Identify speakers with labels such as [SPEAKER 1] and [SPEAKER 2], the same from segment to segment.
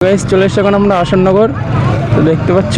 [SPEAKER 1] Guys চলে এসেছি এখন আমরা আসননগর। তো দেখতে পাচ্ছ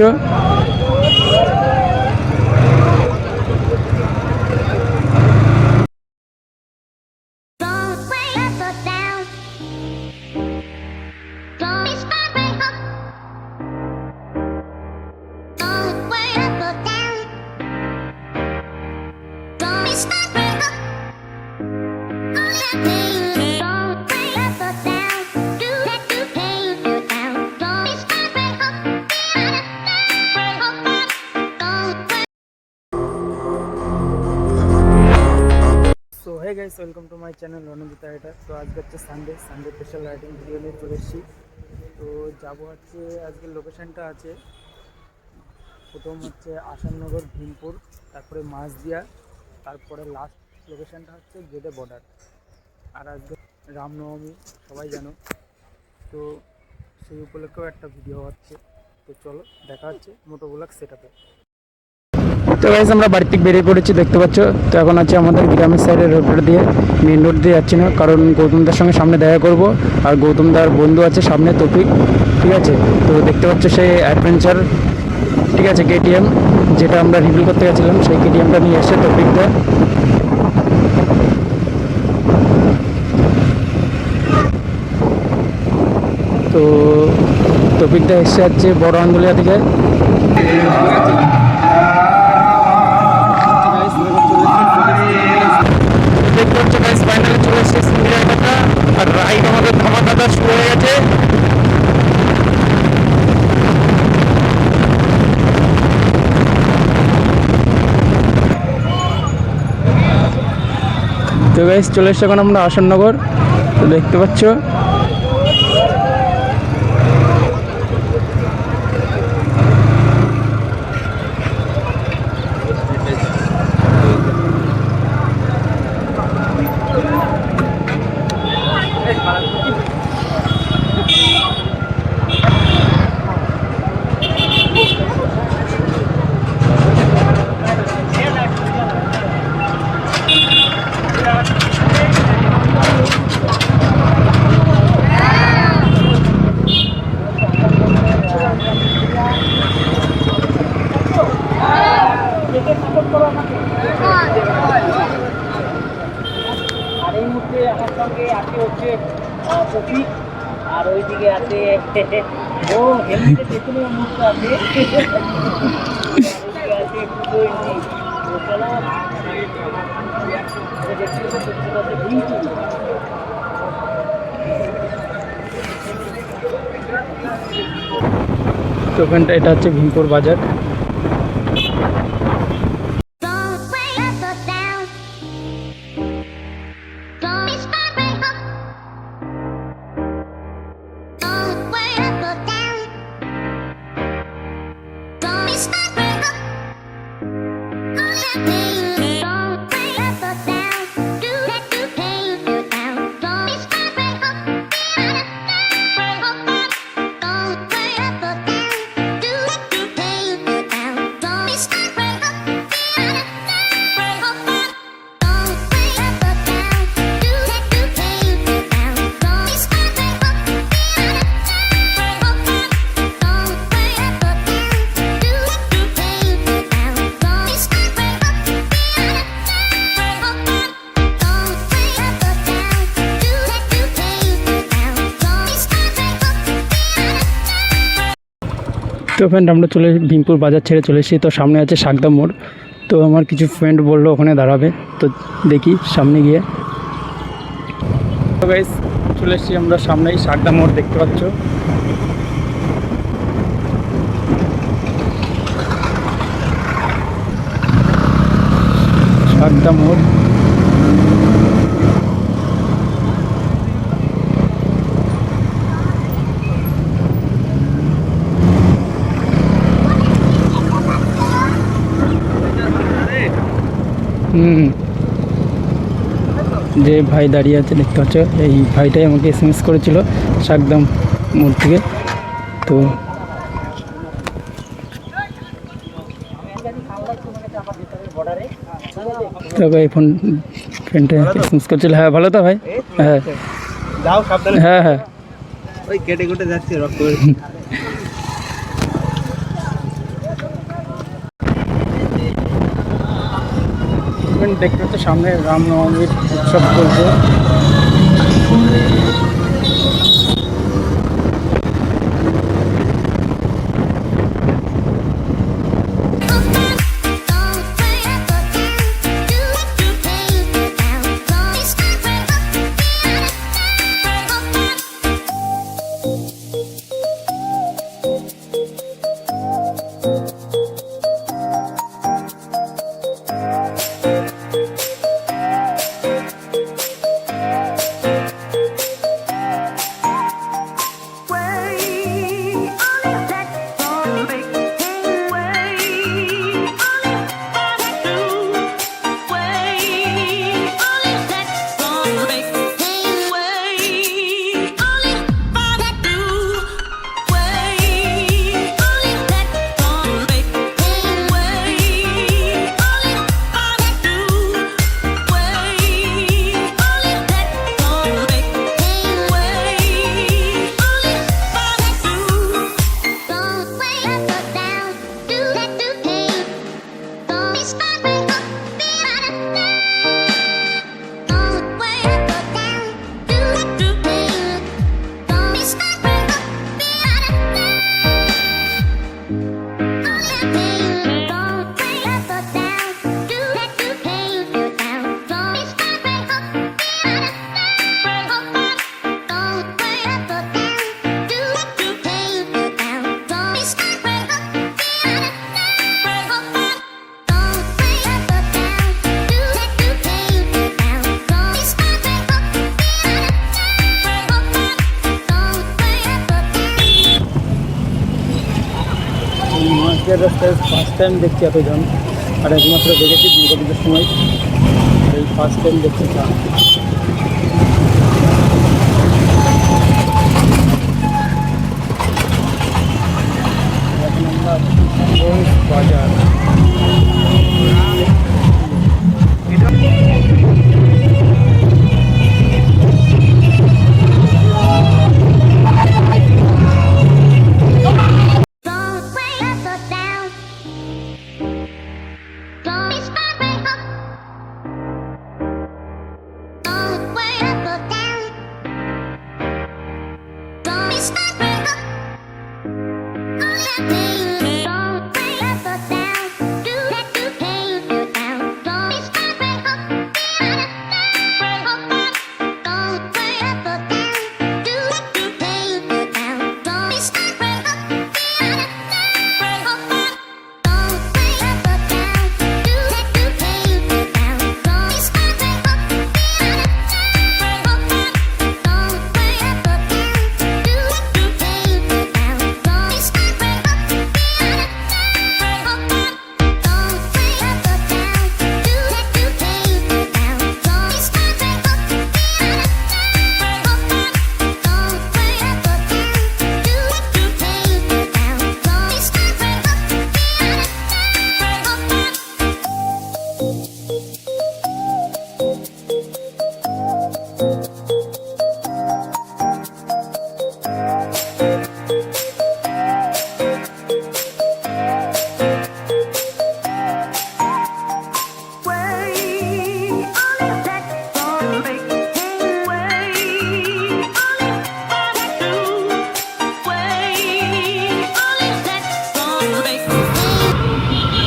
[SPEAKER 1] hey guys, welcome to my channel Ranjita rider. তো আজকে হচ্ছে সানডে স্পেশাল রাইডিং ভিডিও নিয়ে চলে এসেছি। তো যাবো হচ্ছে আজকের লোকেশানটা আছে, প্রথম হচ্ছে আসাননগর, ভীমপুর, তারপরে মাঝদিয়া, তারপরে লাস্ট লোকেশানটা হচ্ছে গেদে বর্ডার। আর আজকে রামনবমী সবাই জানো, তো সেই উপলক্ষেও একটা ভিডিও হচ্ছে। তো চলো দেখা হচ্ছে মোটো ব্লগ সেটআপে। তো গাইস আমরা বাড়ি থেকে বেরিয়ে পড়েছি, দেখতে পাচ্ছ। তো এখন আছে আমাদের গ্রামের সাইডের রোডটা দিয়ে, মেন রোড দিয়ে যাচ্ছি না, কারণ গৌতমদার সঙ্গে সামনে দেখা করব। আর গৌতমদার বন্ধু আছে সামনে, তৌফিক, ঠিক আছে। তো দেখতে পাচ্ছ সেই অ্যাডভেঞ্চার, ঠিক আছে, কেটিএম, যেটা আমরা রিভিউ করতে গেছিলাম, সেই কেটিএমটা নিয়ে এসছে তৌফিকদা। তো তৌফিকদা এসে যাচ্ছে বড় আন্দোলিয়া থেকে। ফাইনালি চলে এসেছে সিঙ্গিরাটা, আর রাইড আমাদের ধামাকাটা শুরু হয়ে গেছে। তো গাইস চলে এসেছে এখন আমরা আসননগর। তো দেখতে পাচ্ছ
[SPEAKER 2] আর এই মুহূর্তে আমার সঙ্গে আছে হচ্ছে প্রতীক, আর ওইদিকে আছে ও হেলমেটের পেছনে মুহূর্ত আছে, ওইদিকে আছে পুজোই নেই। তো চলো দেখতে পাচ্ছে ভীমপুর।
[SPEAKER 1] তো ওখানটা এটা হচ্ছে ভীমপুর বাজার। তো ফ্রেন্ড আমরা ভীমপুর বাজার ছেড়ে চলে এসেছি। তো সামনে আছে শাকদা মোড়। তো আমার কিছু ফ্রেন্ড বললো ওখানে দাঁড়াবে, তো দেখি সামনে গিয়ে। তো গাইস চলে এসেছি আমরা সামনেই শাকদা মোড়, দেখতে পাচ্ছ। শাকদা মোড়, যে ভাই দাঁড়িয়ে আছে দেখতে পাচ্ছ, এই ভাইটাই আমাকে এসএমএস করেছিল শাকদাম মোড় থেকে। তো তবে এই ফ্রেন্ডটা এসএমএস করছিল। হ্যাঁ ভালো তো ভাই, হ্যাঁ হ্যাঁ হ্যাঁ
[SPEAKER 3] ওই কেটে কেটে যাচ্ছে রক্ত
[SPEAKER 1] দেখতে তো সামনে রামনবমীর উৎসব চলছে। মাঝের রাস্তায় ফার্স্ট টাইম দেখছি এতজন, আর একমাত্র দেখেছি দুর্গাপুজোর সময়, এই ফার্স্ট টাইম দেখছি চা। এখন আমরা বাজার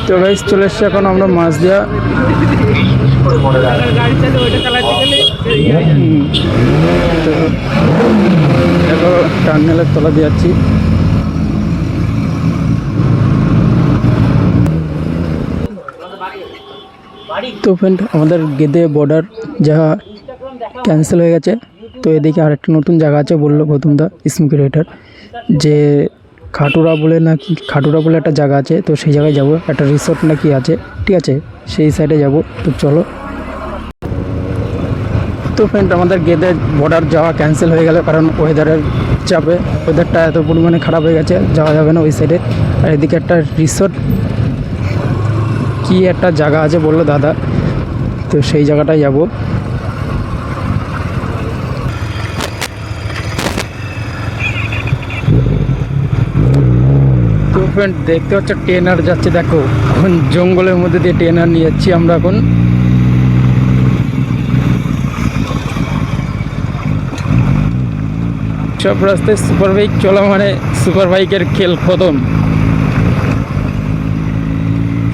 [SPEAKER 1] তো গাইস চলে এসছে এখন আমরা মাঝদিয়া। তো দেখো টার্মিনালের তলা দিয়ে যাচ্ছি। তো ফ্রেন্ড আমাদের গেদে বর্ডার যা ক্যান্সেল হয়ে গেছে, তো এদিকে আরেকটা নতুন জায়গা আছে বললো গৌতমদা স্মোকি রাইটার, যে খাটুরা বলে নাকি, খাটুরা বলে একটা জায়গা আছে, তো সেই জায়গায় যাব, একটা রিসোর্ট নাকি আছে, ঠিক আছে সেই সাইডে যাব। তো চলো। তো ফ্রেন্ড আমাদের গেদে বর্ডার যাওয়া ক্যান্সেল হয়ে গেল, কারণ ওয়েদারের চাপে, ওয়েদারটা এত পরিমাণে খারাপ হয়ে গেছে, যাওয়া যাবে না ওই সাইডে। আর এদিকে একটা রিসোর্ট কি একটা জায়গা আছে বললো দাদা, তো সেই জায়গাটায় যাব। ফ্রেন্ড দেখতে পাচ্ছ ট্রেনার যাচ্ছে, দেখো এখন জঙ্গলের মধ্যে দিয়ে ট্রেনার নিয়ে যাচ্ছি আমরা এখন। সব রাস্তায় সুপার বাইক চলা মানে সুপার বাইকের খেল খতম।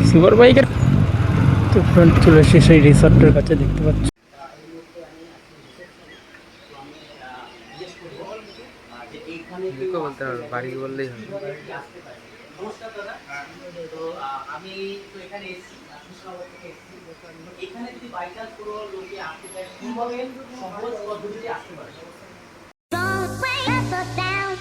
[SPEAKER 1] সুপার বাইকের তো ফ্রেন্ড চলে এসে সেই রিসর্টের কাছে, দেখতে পাচ্ছ। বলতে হবে, বাড়ি বললেই হবে।
[SPEAKER 2] নমস্কার দাদা। তো আমি তো এখানে এসেছি, কৃষ্ণনগর থেকে এসেছি। এখানে যদি বাই চান্স কোনো লোকে আসতে চায়, কিভাবে সহজ পদ্ধতিতে আসতে পারে?
[SPEAKER 3] Don't break us down.